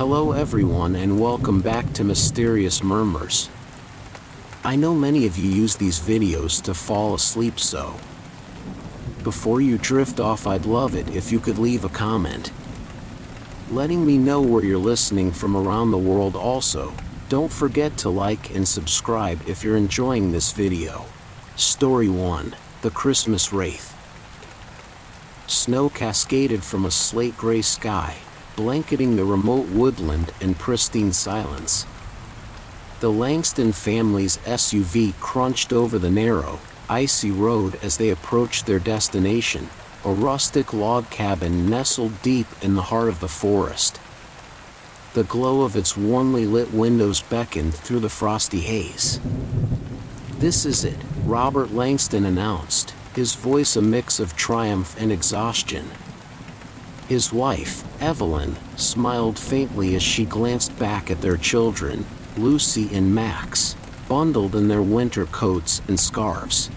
Hello everyone and welcome back to Mysterious Murmurs. I know many of you use these videos to fall asleep, so before you drift off, I'd love it if you could leave a comment letting me know where you're listening from around the world. Also, don't forget to like and subscribe if you're enjoying this video. Story 1: The Christmas Wraith. Snow cascaded from a slate-gray sky, blanketing the remote woodland in pristine silence. The Langston family's SUV crunched over the narrow, icy road as they approached their destination, a rustic log cabin nestled deep in the heart of the forest. The glow of its warmly lit windows beckoned through the frosty haze. "This is it," Robert Langston announced, his voice a mix of triumph and exhaustion. His wife, Evelyn, smiled faintly as she glanced back at their children, Lucy and Max, bundled in their winter coats and scarves.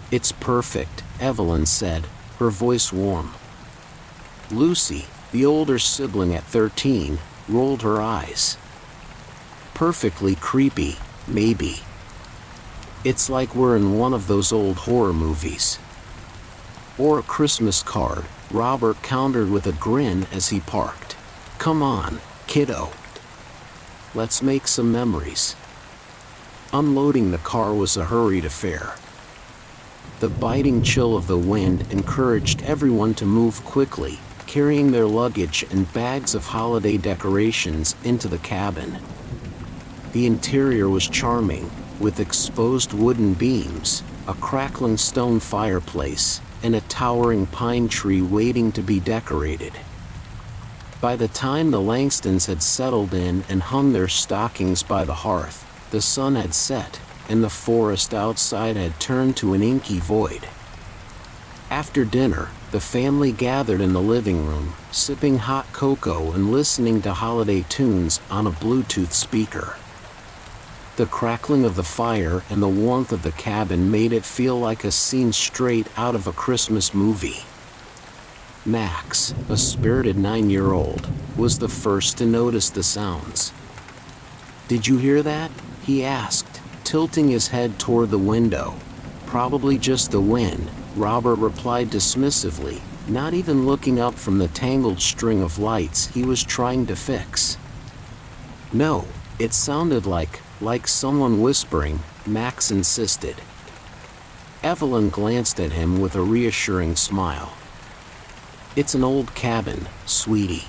"It's perfect," Evelyn said, her voice warm. Lucy, the older sibling at 13, rolled her eyes. "Perfectly creepy, maybe. It's like we're in one of those old horror movies." "Or a Christmas card," Robert countered with a grin as he parked. "Come on, kiddo. Let's make some memories." Unloading the car was a hurried affair. The biting chill of the wind encouraged everyone to move quickly, carrying their luggage and bags of holiday decorations into the cabin. The interior was charming, with exposed wooden beams, a crackling stone fireplace, and a towering pine tree waiting to be decorated. By the time the Langstons had settled in and hung their stockings by the hearth, the sun had set, and the forest outside had turned to an inky void. After dinner, the family gathered in the living room, sipping hot cocoa and listening to holiday tunes on a Bluetooth speaker. The crackling of the fire and the warmth of the cabin made it feel like a scene straight out of a Christmas movie. Max, a spirited 9-year-old, was the first to notice the sounds. "Did you hear that?" he asked, tilting his head toward the window. "Probably just the wind," Robert replied dismissively, not even looking up from the tangled string of lights he was trying to fix. "No, it sounded like someone whispering," Max insisted. Evelyn glanced at him with a reassuring smile. "It's an old cabin, sweetie.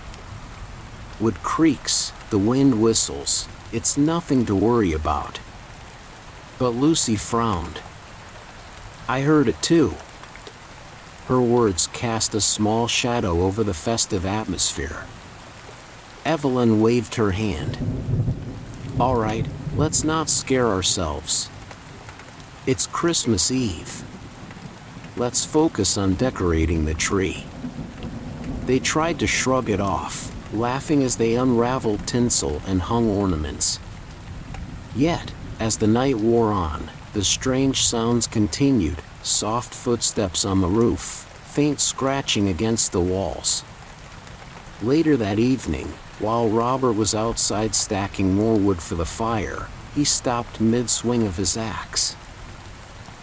Wood creaks, the wind whistles, it's nothing to worry about." But Lucy frowned. "I heard it too." Her words cast a small shadow over the festive atmosphere. Evelyn waved her hand. "All right, let's not scare ourselves. It's Christmas Eve. Let's focus on decorating the tree." They tried to shrug it off, laughing as they unraveled tinsel and hung ornaments. Yet, as the night wore on, the strange sounds continued: soft footsteps on the roof, faint scratching against the walls. Later that evening, while Robert was outside stacking more wood for the fire, he stopped mid-swing of his axe.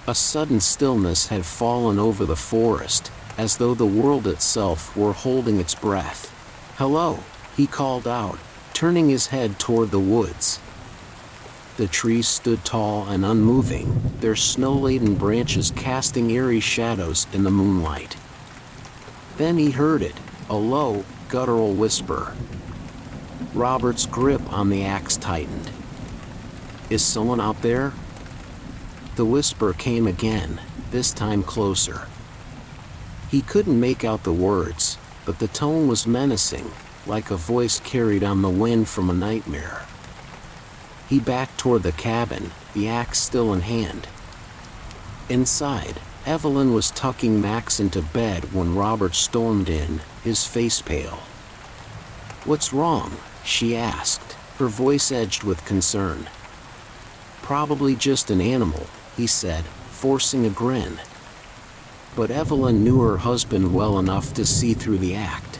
A sudden stillness had fallen over the forest, as though the world itself were holding its breath. "Hello," he called out, turning his head toward the woods. The trees stood tall and unmoving, their snow-laden branches casting eerie shadows in the moonlight. Then he heard it, a low, guttural whisper. Robert's grip on the axe tightened. "Is someone out there?" The whisper came again, this time closer. He couldn't make out the words, but the tone was menacing, like a voice carried on the wind from a nightmare. He backed toward the cabin, the axe still in hand. Inside, Evelyn was tucking Max into bed when Robert stormed in, his face pale. "What's wrong?" she asked, her voice edged with concern. "Probably just an animal," he said, forcing a grin. But Evelyn knew her husband well enough to see through the act.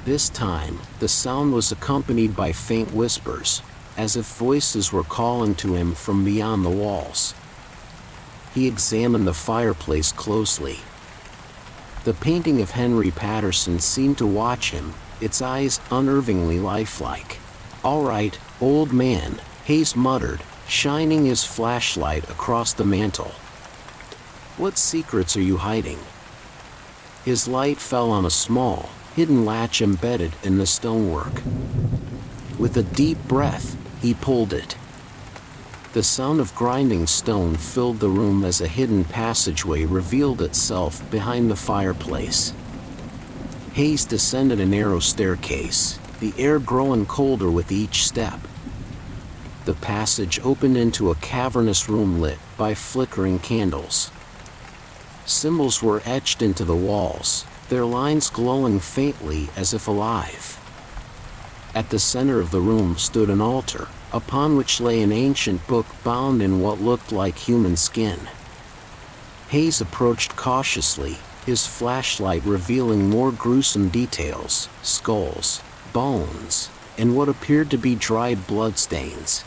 This time, the sound was accompanied by faint whispers, as if voices were calling to him from beyond the walls. He examined the fireplace closely. The painting of Henry Patterson seemed to watch him, its eyes unnervingly lifelike. "All right, old man," Hayes muttered, shining his flashlight across the mantel. "What secrets are you hiding?" His light fell on a small, hidden latch embedded in the stonework. With a deep breath, he pulled it. The sound of grinding stone filled the room as a hidden passageway revealed itself behind the fireplace. Hayes descended a narrow staircase, the air growing colder with each step. The passage opened into a cavernous room lit by flickering candles. Symbols were etched into the walls, their lines glowing faintly as if alive. At the center of the room stood an altar, upon which lay an ancient book bound in what looked like human skin. Hayes approached cautiously, his flashlight revealing more gruesome details: skulls, bones, and what appeared to be dried bloodstains.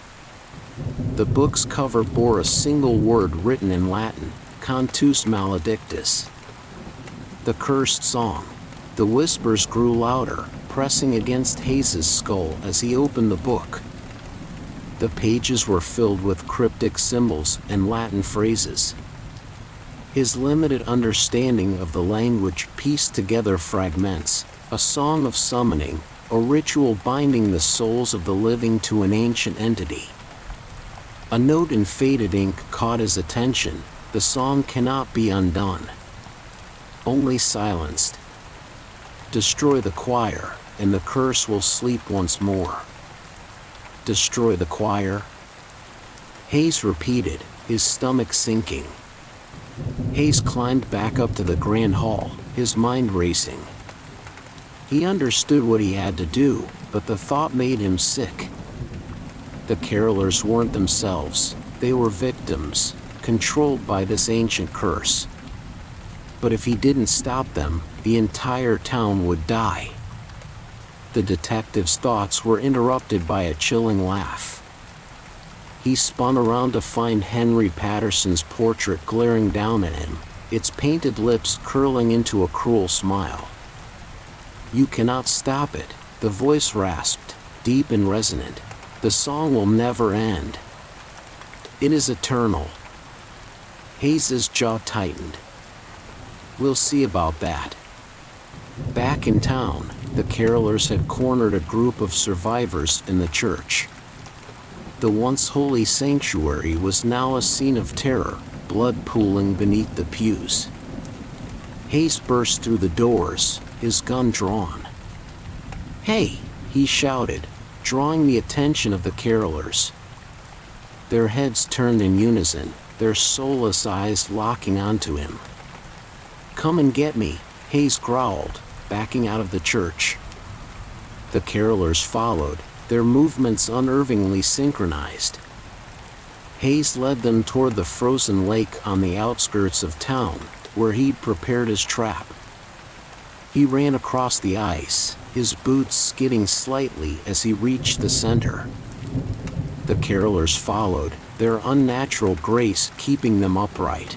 The book's cover bore a single word written in Latin: Cantus Maledictus. The cursed song. The whispers grew louder, pressing against Hayes's skull as he opened the book. The pages were filled with cryptic symbols and Latin phrases. His limited understanding of the language pieced together fragments: a song of summoning, a ritual binding the souls of the living to an ancient entity. A note in faded ink caught his attention: the song cannot be undone, only silenced. Destroy the choir, and the curse will sleep once more. Destroy the choir? Hayes repeated, his stomach sinking. Hayes climbed back up to the grand hall, his mind racing. He understood what he had to do, but the thought made him sick. The carolers weren't themselves, they were victims, controlled by this ancient curse. But if he didn't stop them, the entire town would die. The detective's thoughts were interrupted by a chilling laugh. He spun around to find Henry Patterson's portrait glaring down at him, its painted lips curling into a cruel smile. "You cannot stop it," the voice rasped, deep and resonant. "The song will never end. It is eternal." Hayes's jaw tightened. "We'll see about that." Back in town, the carolers had cornered a group of survivors in the church. The once holy sanctuary was now a scene of terror, blood pooling beneath the pews. Hayes burst through the doors, his gun drawn. "Hey!" he shouted, drawing the attention of the carolers. Their heads turned in unison, their soulless eyes locking onto him. "Come and get me," Hayes growled, backing out of the church. The carolers followed, their movements unnervingly synchronized. Hayes led them toward the frozen lake on the outskirts of town, where he'd prepared his trap. He ran across the ice, his boots skidding slightly as he reached the center. The carolers followed, their unnatural grace keeping them upright.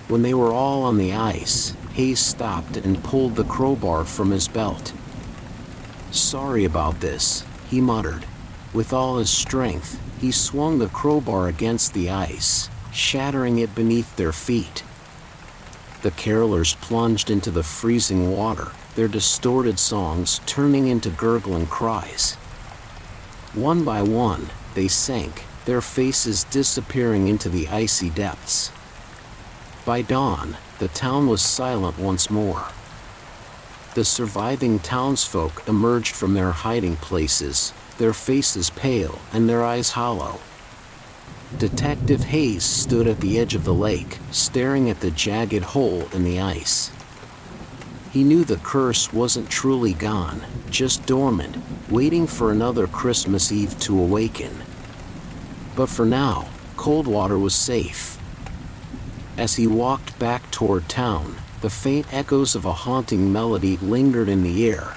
When they were all on the ice, Hayes stopped and pulled the crowbar from his belt. "Sorry about this," he muttered. With all his strength, he swung the crowbar against the ice, shattering it beneath their feet. The carolers plunged into the freezing water, their distorted songs turning into gurgling cries. One by one, they sank, their faces disappearing into the icy depths. By dawn, the town was silent once more. The surviving townsfolk emerged from their hiding places, their faces pale and their eyes hollow. Detective Hayes stood at the edge of the lake, staring at the jagged hole in the ice. He knew the curse wasn't truly gone, just dormant, waiting for another Christmas Eve to awaken. But for now, Coldwater was safe. As he walked back toward town, the faint echoes of a haunting melody lingered in the air,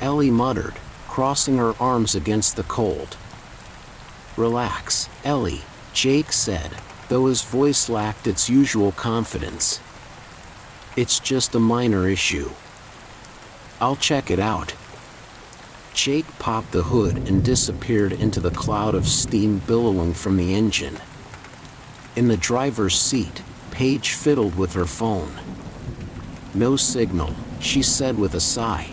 Ellie muttered, crossing her arms against the cold. Relax, Ellie, Jake said, though his voice lacked its usual confidence. It's just a minor issue. I'll check it out. Jake popped the hood and disappeared into the cloud of steam billowing from the engine. In the driver's seat, Paige fiddled with her phone. No signal, she said with a sigh.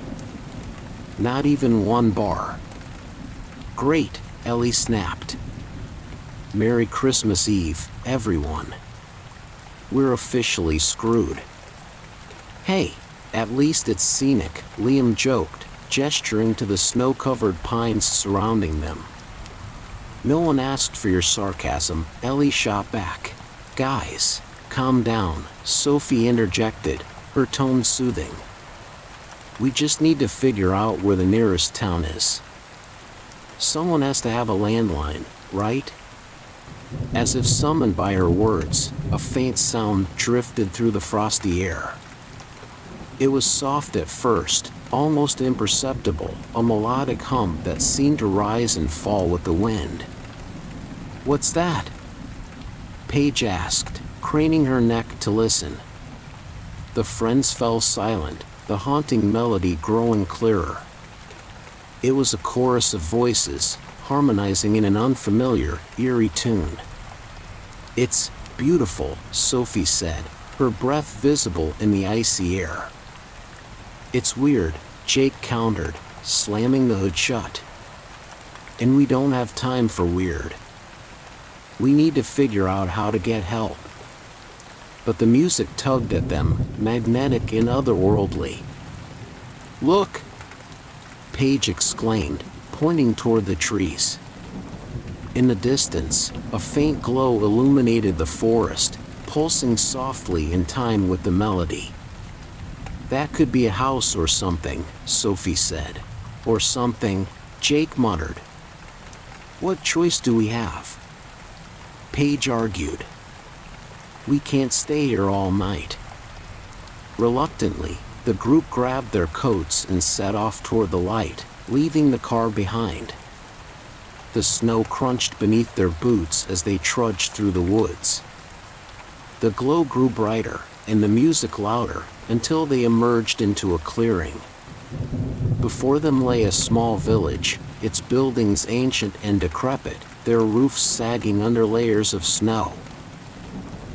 Not even one bar. Great, Ellie snapped. Merry Christmas Eve, everyone. We're officially screwed. Hey, at least it's scenic, Liam joked, gesturing to the snow-covered pines surrounding them. No one asked for your sarcasm, Ellie shot back. Guys, calm down, Sophie interjected, her tone soothing. We just need to figure out where the nearest town is. Someone has to have a landline, right? As if summoned by her words, a faint sound drifted through the frosty air. It was soft at first, almost imperceptible, a melodic hum that seemed to rise and fall with the wind. What's that? Paige asked, craning her neck to listen. The friends fell silent, the haunting melody growing clearer. It was a chorus of voices, harmonizing in an unfamiliar, eerie tune. It's beautiful, Sophie said, her breath visible in the icy air. It's weird, Jake countered, slamming the hood shut. And we don't have time for weird. We need to figure out how to get help. But the music tugged at them, magnetic and otherworldly. Look! Paige exclaimed, pointing toward the trees. In the distance, a faint glow illuminated the forest, pulsing softly in time with the melody. That could be a house or something, Sophie said. Or something, Jake muttered. What choice do we have? Paige argued. We can't stay here all night. Reluctantly, the group grabbed their coats and set off toward the light, leaving the car behind. The snow crunched beneath their boots as they trudged through the woods. The glow grew brighter, and the music louder, until they emerged into a clearing. Before them lay a small village, its buildings ancient and decrepit, their roofs sagging under layers of snow.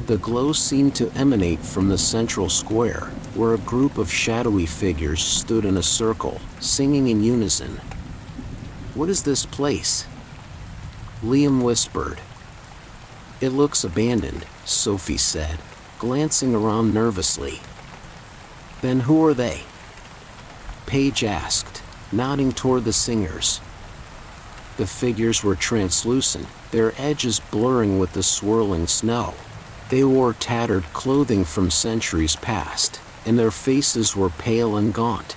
The glow seemed to emanate from the central square, where a group of shadowy figures stood in a circle, singing in unison. What is this place? Liam whispered. It looks abandoned, Sophie said, glancing around nervously. Then who are they? Paige asked, nodding toward the singers. The figures were translucent, their edges blurring with the swirling snow. They wore tattered clothing from centuries past, and their faces were pale and gaunt.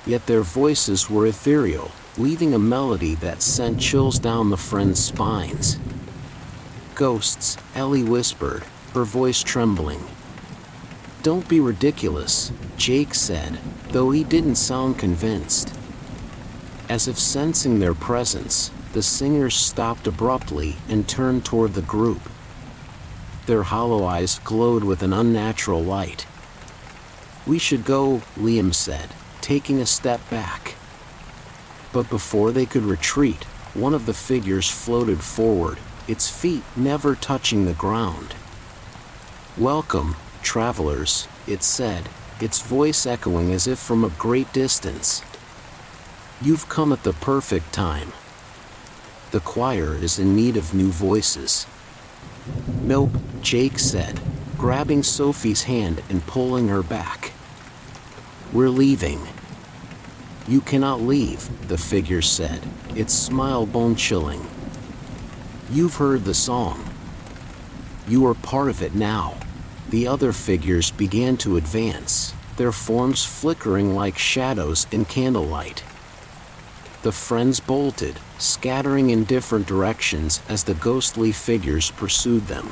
Yet their voices were ethereal, weaving a melody that sent chills down the friends' spines. Ghosts, Ellie whispered, her voice trembling. Don't be ridiculous, Jake said, though he didn't sound convinced. As if sensing their presence, the singers stopped abruptly and turned toward the group. Their hollow eyes glowed with an unnatural light. We should go, Liam said, taking a step back. But before they could retreat, one of the figures floated forward, its feet never touching the ground. Welcome, travelers, it said, its voice echoing as if from a great distance. You've come at the perfect time. The choir is in need of new voices. Nope, Jake said, grabbing Sophie's hand and pulling her back. We're leaving. You cannot leave, the figure said, its smile bone-chilling. You've heard the song. You are part of it now. The other figures began to advance, their forms flickering like shadows in candlelight. The friends bolted, scattering in different directions as the ghostly figures pursued them.